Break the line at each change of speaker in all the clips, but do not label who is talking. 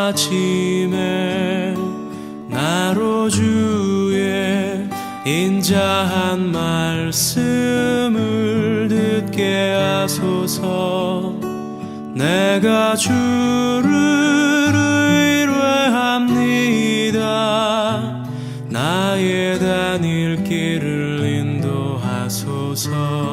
아침에 나로 주의 인자한 말씀을 듣게 하소서. 내가 주를 의뢰합니다. 나의 다닐 길을 인도하소서.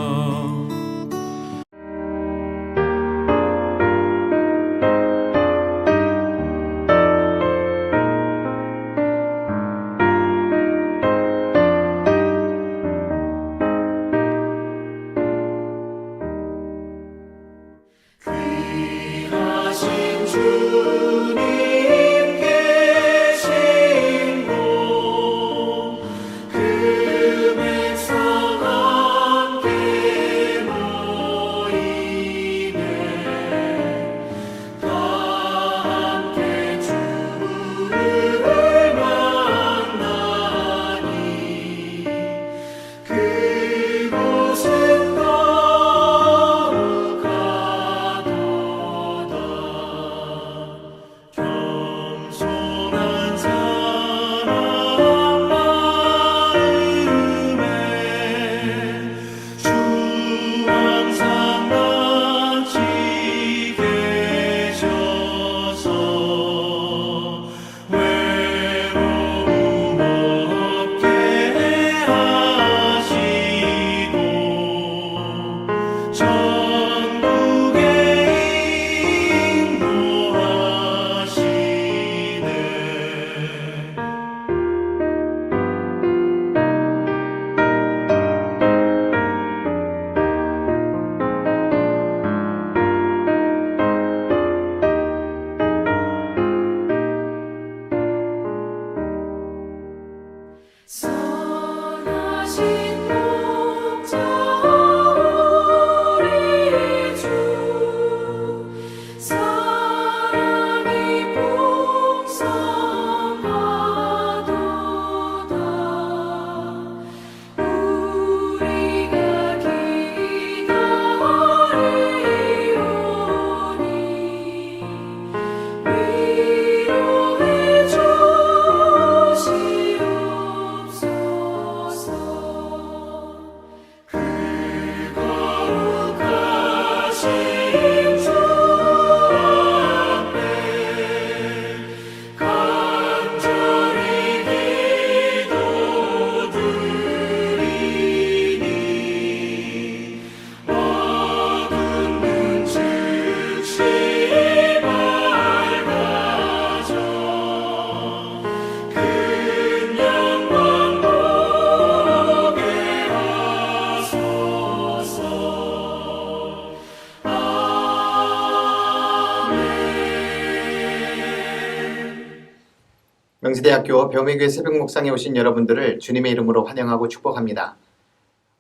명지대학교 병의교회 새벽목상에 오신 여러분들을 주님의 이름으로 환영하고 축복합니다.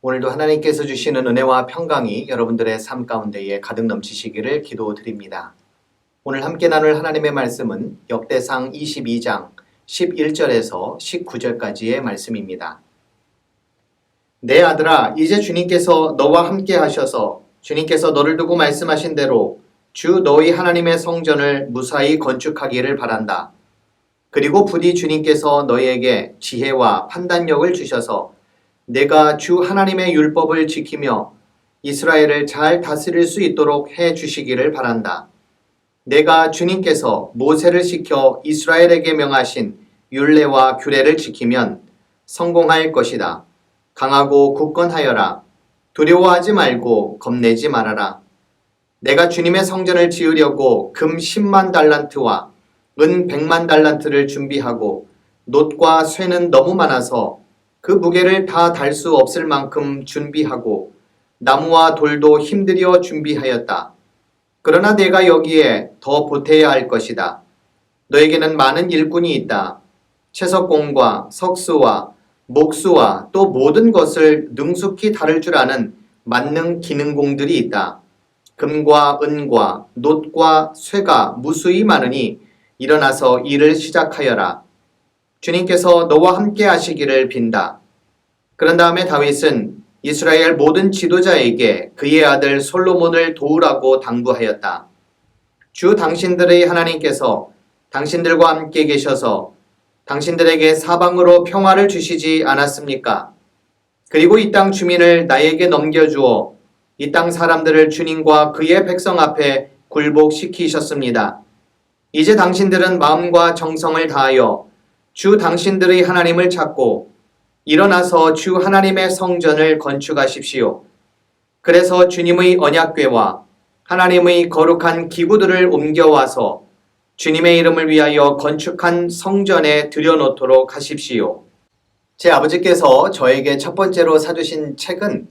오늘도 하나님께서 주시는 은혜와 평강이 여러분들의 삶 가운데에 가득 넘치시기를 기도드립니다. 오늘 함께 나눌 하나님의 말씀은 역대상 22장 11절에서 19절까지의 말씀입니다. 내 아들아, 이제 주님께서 너와 함께 하셔서 주님께서 너를 두고 말씀하신 대로 주 너희 하나님의 성전을 무사히 건축하기를 바란다. 그리고 부디 주님께서 너희에게 지혜와 판단력을 주셔서 내가 주 하나님의 율법을 지키며 이스라엘을 잘 다스릴 수 있도록 해 주시기를 바란다. 내가 주님께서 모세를 시켜 이스라엘에게 명하신 율례와 규례를 지키면 성공할 것이다. 강하고 굳건하여라. 두려워하지 말고 겁내지 말아라. 내가 주님의 성전을 지으려고 금 10만 달란트와 은 100만 달란트를 준비하고 놋과 쇠는 너무 많아서 그 무게를 다 달 수 없을 만큼 준비하고 나무와 돌도 힘들여 준비하였다. 그러나 내가 여기에 더 보태야 할 것이다. 너에게는 많은 일꾼이 있다. 채석공과 석수와 목수와 또 모든 것을 능숙히 다룰 줄 아는 만능 기능공들이 있다. 금과 은과 놋과 쇠가 무수히 많으니 일어나서 일을 시작하여라. 주님께서 너와 함께 하시기를 빈다. 그런 다음에 다윗은 이스라엘 모든 지도자에게 그의 아들 솔로몬을 도우라고 당부하였다. 주 당신들의 하나님께서 당신들과 함께 계셔서 당신들에게 사방으로 평화를 주시지 않았습니까? 그리고 이 땅 주민을 나에게 넘겨주어 이 땅 사람들을 주님과 그의 백성 앞에 굴복시키셨습니다. 이제 당신들은 마음과 정성을 다하여 주 당신들의 하나님을 찾고 일어나서 주 하나님의 성전을 건축하십시오. 그래서 주님의 언약궤와 하나님의 거룩한 기구들을 옮겨와서 주님의 이름을 위하여 건축한 성전에 들여놓도록 하십시오. 제 아버지께서 저에게 첫 번째로 사주신 책은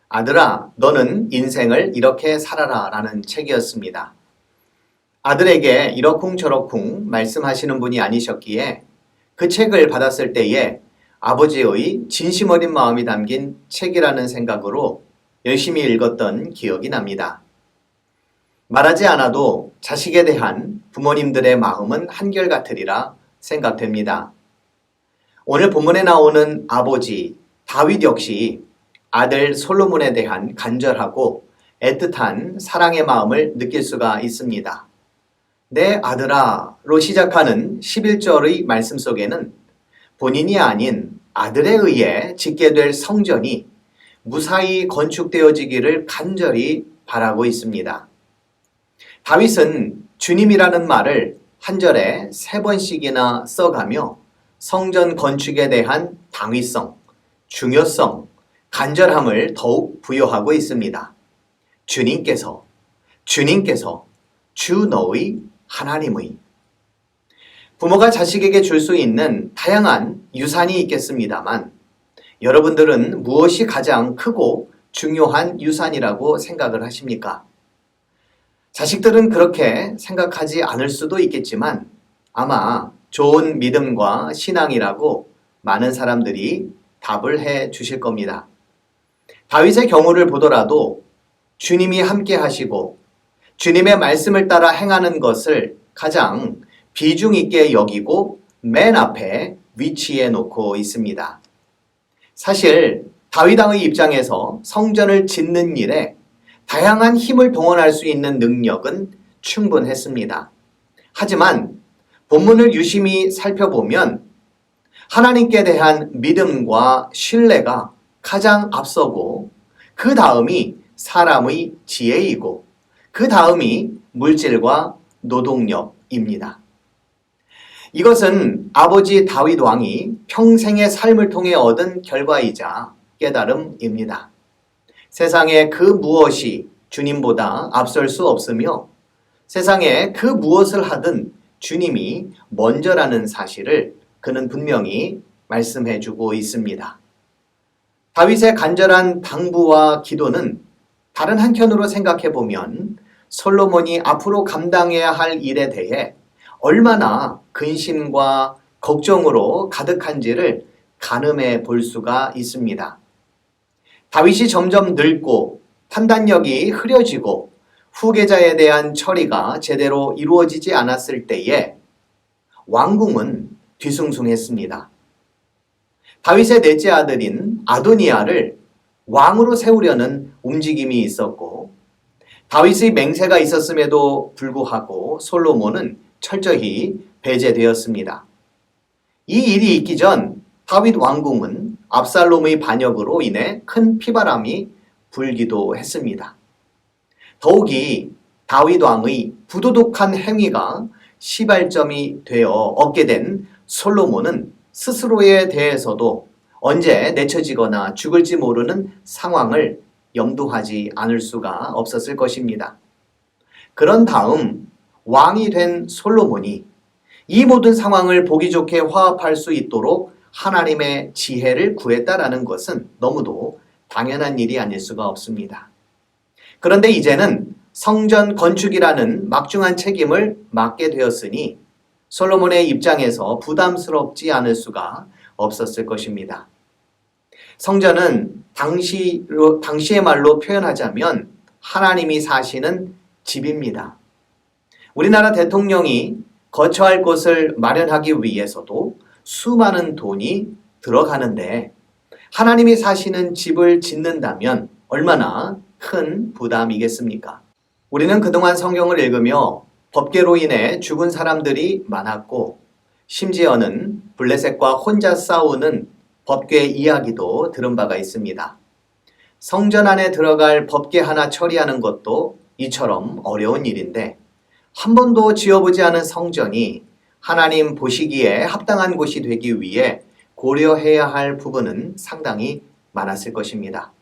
아들아, 너는 인생을 이렇게 살아라 라는 책이었습니다. 아들에게 이러쿵저러쿵 말씀하시는 분이 아니셨기에 그 책을 받았을 때에 아버지의 진심 어린 마음이 담긴 책이라는 생각으로 열심히 읽었던 기억이 납니다. 말하지 않아도 자식에 대한 부모님들의 마음은 한결같으리라 생각됩니다. 오늘 본문에 나오는 아버지 다윗 역시 아들 솔로몬에 대한 간절하고 애틋한 사랑의 마음을 느낄 수가 있습니다. 내 아들아로 시작하는 11절의 말씀 속에는 본인이 아닌 아들에 의해 짓게 될 성전이 무사히 건축되어지기를 간절히 바라고 있습니다. 다윗은 주님이라는 말을 한 절에 3번씩이나 써가며 성전 건축에 대한 당위성, 중요성, 간절함을 더욱 부여하고 있습니다. 주님께서, 주 너의 하나님의. 부모가 자식에게 줄 수 있는 다양한 유산이 있겠습니다만 여러분들은 무엇이 가장 크고 중요한 유산이라고 생각을 하십니까? 자식들은 그렇게 생각하지 않을 수도 있겠지만 아마 좋은 믿음과 신앙이라고 많은 사람들이 답을 해 주실 겁니다. 다윗의 경우를 보더라도 주님이 함께 하시고 주님의 말씀을 따라 행하는 것을 가장 비중 있게 여기고 맨 앞에 위치해 놓고 있습니다. 사실 다윗 왕의 입장에서 성전을 짓는 일에 다양한 힘을 동원할 수 있는 능력은 충분했습니다. 하지만 본문을 유심히 살펴보면 하나님께 대한 믿음과 신뢰가 가장 앞서고 그 다음이 사람의 지혜이고 그 다음이 물질과 노동력입니다. 이것은 아버지 다윗 왕이 평생의 삶을 통해 얻은 결과이자 깨달음입니다. 세상에 그 무엇이 주님보다 앞설 수 없으며 세상에 그 무엇을 하든 주님이 먼저라는 사실을 그는 분명히 말씀해 주고 있습니다. 다윗의 간절한 당부와 기도는 다른 한켠으로 생각해 보면 솔로몬이 앞으로 감당해야 할 일에 대해 얼마나 근심과 걱정으로 가득한지를 가늠해 볼 수가 있습니다. 다윗이 점점 늙고 판단력이 흐려지고 후계자에 대한 처리가 제대로 이루어지지 않았을 때에 왕궁은 뒤숭숭했습니다. 다윗의 넷째 아들인 아도니아를 왕으로 세우려는 움직임이 있었고 다윗의 맹세가 있었음에도 불구하고 솔로몬은 철저히 배제되었습니다. 이 일이 있기 전 다윗 왕궁은 압살롬의 반역으로 인해 큰 피바람이 불기도 했습니다. 더욱이 다윗 왕의 부도덕한 행위가 시발점이 되어 얻게 된 솔로몬은 스스로에 대해서도 언제 내쳐지거나 죽을지 모르는 상황을 염두하지 않을 수가 없었을 것입니다. 그런 다음 왕이 된 솔로몬이 이 모든 상황을 보기 좋게 화합할 수 있도록 하나님의 지혜를 구했다라는 것은 너무도 당연한 일이 아닐 수가 없습니다. 그런데 이제는 성전 건축이라는 막중한 책임을 맡게 되었으니 솔로몬의 입장에서 부담스럽지 않을 수가 없었을 것입니다. 성전은 당시의 말로 표현하자면 하나님이 사시는 집입니다. 우리나라 대통령이 거처할 곳을 마련하기 위해서도 수많은 돈이 들어가는데 하나님이 사시는 집을 짓는다면 얼마나 큰 부담이겠습니까? 우리는 그동안 성경을 읽으며 법궤로 인해 죽은 사람들이 많았고 심지어는 블레셋과 혼자 싸우는 법궤 이야기도 들은 바가 있습니다. 성전 안에 들어갈 법궤 하나 처리하는 것도 이처럼 어려운 일인데 한 번도 지어보지 않은 성전이 하나님 보시기에 합당한 곳이 되기 위해 고려해야 할 부분은 상당히 많았을 것입니다.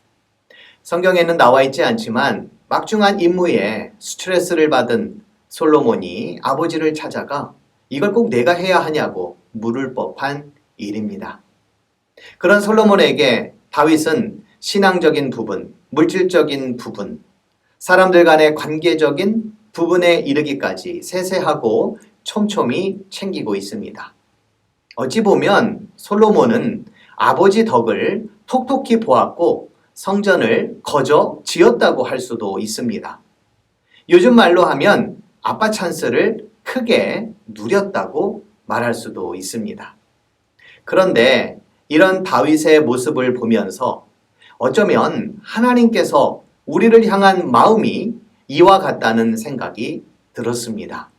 성경에는 나와 있지 않지만 막중한 임무에 스트레스를 받은 솔로몬이 아버지를 찾아가 이걸 꼭 내가 해야 하냐고 물을 법한 일입니다. 그런 솔로몬에게 다윗은 신앙적인 부분, 물질적인 부분, 사람들 간의 관계적인 부분에 이르기까지 세세하고 촘촘히 챙기고 있습니다. 어찌 보면 솔로몬은 아버지 덕을 톡톡히 보았고 성전을 거저 지었다고 할 수도 있습니다. 요즘 말로 하면 아빠 찬스를 크게 누렸다고 말할 수도 있습니다. 그런데 이런 다윗의 모습을 보면서 어쩌면 하나님께서 우리를 향한 마음이 이와 같다는 생각이 들었습니다.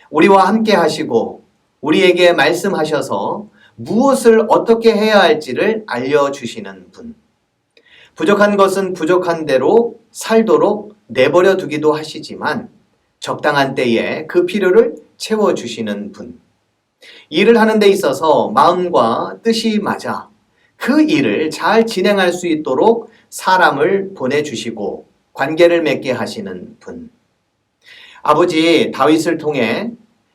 우리와 함께 하시고 우리에게 말씀하셔서 무엇을 어떻게 해야 할지를 알려주시는 분. 부족한 것은 부족한 대로 살도록 내버려 두기도 하시지만 적당한 때에 그 필요를 채워주시는 분. 일을 하는 데 있어서 마음과 뜻이 맞아 그 일을 잘 진행할 수 있도록 사람을 보내주시고 관계를 맺게 하시는 분. 아버지 다윗을 통해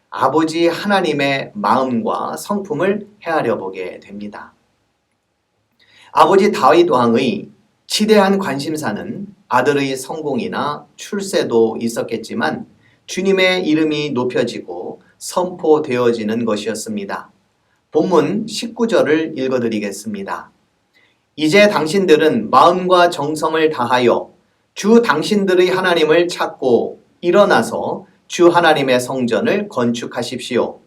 아버지 하나님의 마음과 성품을 헤아려 보게 됩니다. 아버지 다윗 왕의 지대한 관심사는 아들의 성공이나 출세도 있었겠지만 주님의 이름이 높여지고 선포되어지는 것이었습니다. 본문 19절을 읽어드리겠습니다. 이제 당신들은 마음과 정성을 다하여 주 당신들의 하나님을 찾고 일어나서 주 하나님의 성전을 건축하십시오.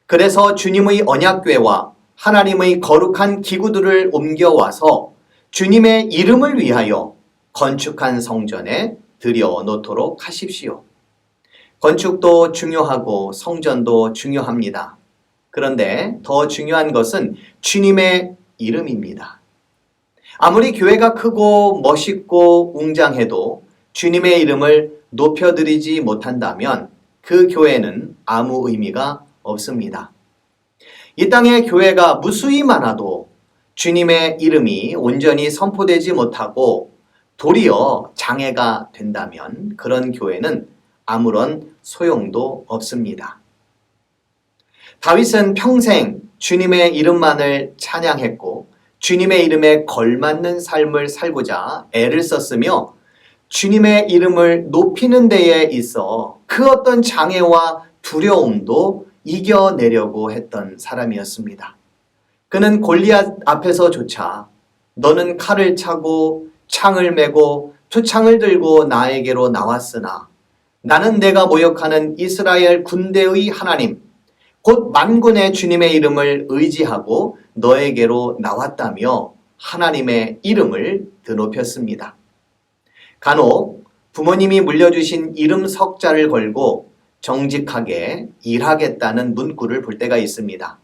그래서 주님의 언약궤와 하나님의 거룩한 기구들을 옮겨와서 주님의 이름을 위하여 건축한 성전에 들여놓도록 하십시오. 건축도 중요하고 성전도 중요합니다. 그런데 더 중요한 것은 주님의 이름입니다. 아무리 교회가 크고 멋있고 웅장해도 주님의 이름을 높여드리지 못한다면 그 교회는 아무 의미가 없습니다. 이 땅에 교회가 무수히 많아도 주님의 이름이 온전히 선포되지 못하고 도리어 장애가 된다면 그런 교회는 아무런 소용도 없습니다. 다윗은 평생 주님의 이름만을 찬양했고 주님의 이름에 걸맞는 삶을 살고자 애를 썼으며 주님의 이름을 높이는 데에 있어 그 어떤 장애와 두려움도 이겨내려고 했던 사람이었습니다. 그는 골리앗 앞에서조차 너는 칼을 차고 창을 메고 투창을 들고 나에게로 나왔으나 나는 내가 모욕하는 이스라엘 군대의 하나님 곧 만군의 주님의 이름을 의지하고 너에게로 나왔다며 하나님의 이름을 드높였습니다. 간혹 부모님이 물려주신 이름 석자를 걸고 정직하게 일하겠다는 문구를 볼 때가 있습니다.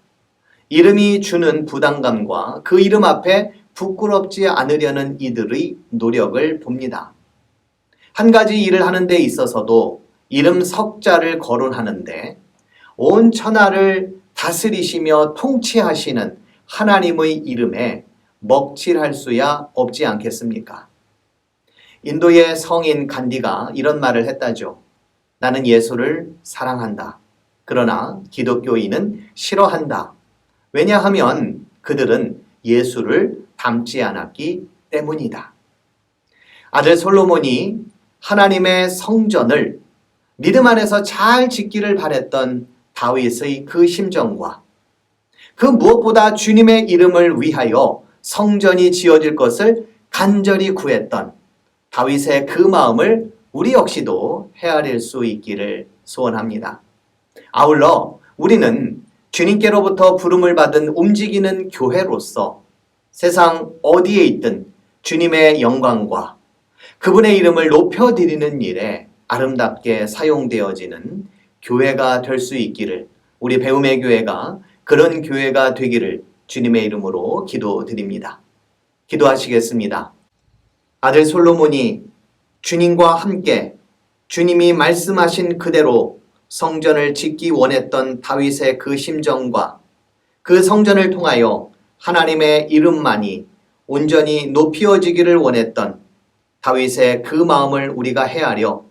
이름이 주는 부담감과 그 이름 앞에 부끄럽지 않으려는 이들의 노력을 봅니다. 한 가지 일을 하는 데 있어서도 이름 석자를 거론하는데 온 천하를 다스리시며 통치하시는 하나님의 이름에 먹칠할 수야 없지 않겠습니까? 인도의 성인 간디가 이런 말을 했다죠. 나는 예수를 사랑한다. 그러나 기독교인은 싫어한다. 왜냐하면 그들은 예수를 닮지 않았기 때문이다. 아들 솔로몬이 하나님의 성전을 믿음 안에서 잘 짓기를 바랬던 다윗의 그 심정과 그 무엇보다 주님의 이름을 위하여 성전이 지어질 것을 간절히 구했던 다윗의 그 마음을 우리 역시도 헤아릴 수 있기를 소원합니다. 아울러 우리는 주님께로부터 부름을 받은 움직이는 교회로서 세상 어디에 있든 주님의 영광과 그분의 이름을 높여드리는 일에 아름답게 사용되어지는 교회가 될 수 있기를, 우리 배움의 교회가 그런 교회가 되기를 주님의 이름으로 기도드립니다. 기도하시겠습니다. 아들 솔로몬이 주님과 함께 주님이 말씀하신 그대로 성전을 짓기 원했던 다윗의 그 심정과 그 성전을 통하여 하나님의 이름만이 온전히 높이어지기를 원했던 다윗의 그 마음을 우리가 헤아려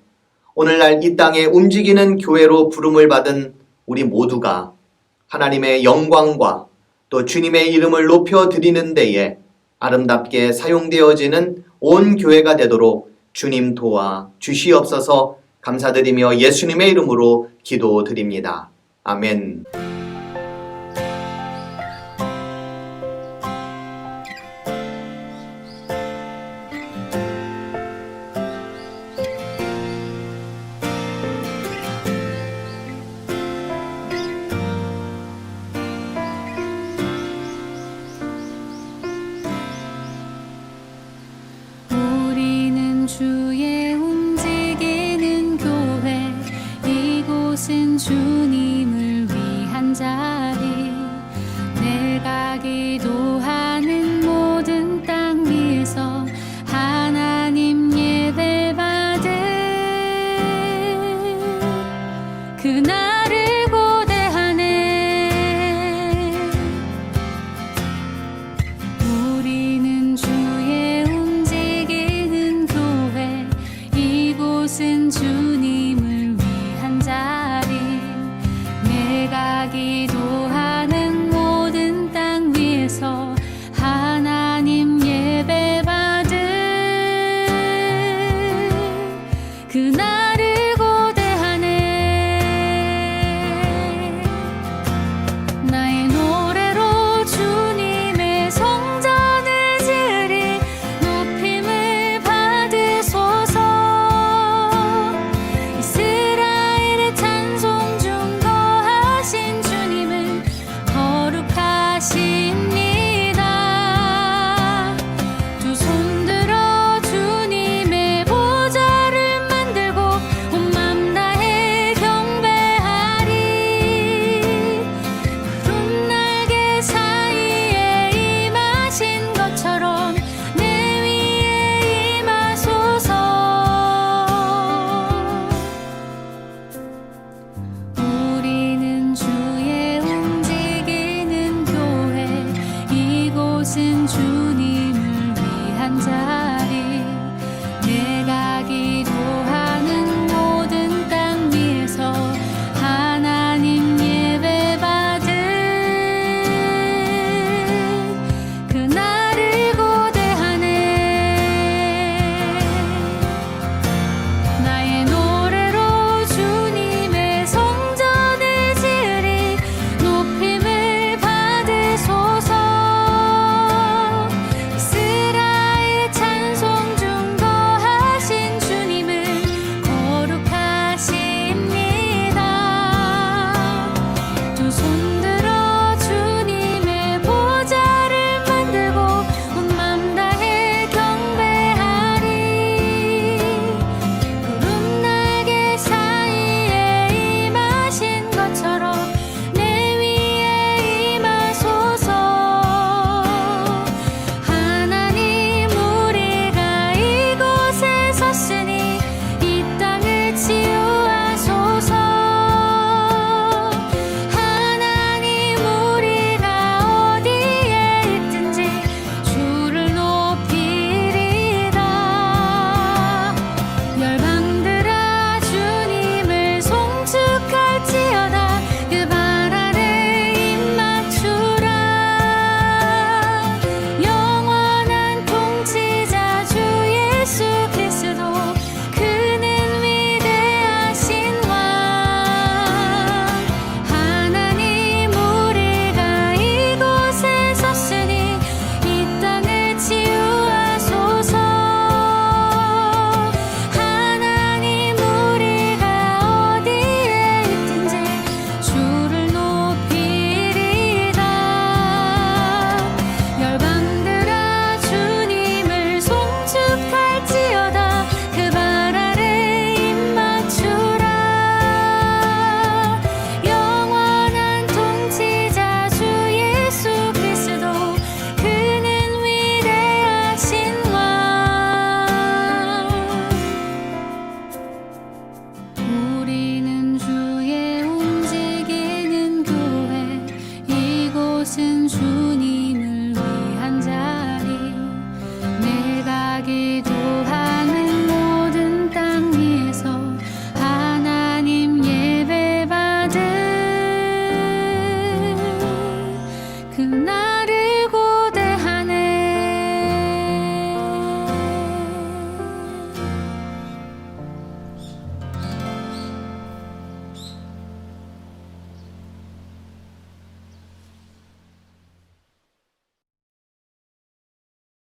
오늘날 이 땅에 움직이는 교회로 부름을 받은 우리 모두가 하나님의 영광과 또 주님의 이름을 높여드리는 데에 아름답게 사용되어지는 온 교회가 되도록 주님 도와 주시옵소서. 감사드리며 예수님의 이름으로 기도드립니다. 아멘.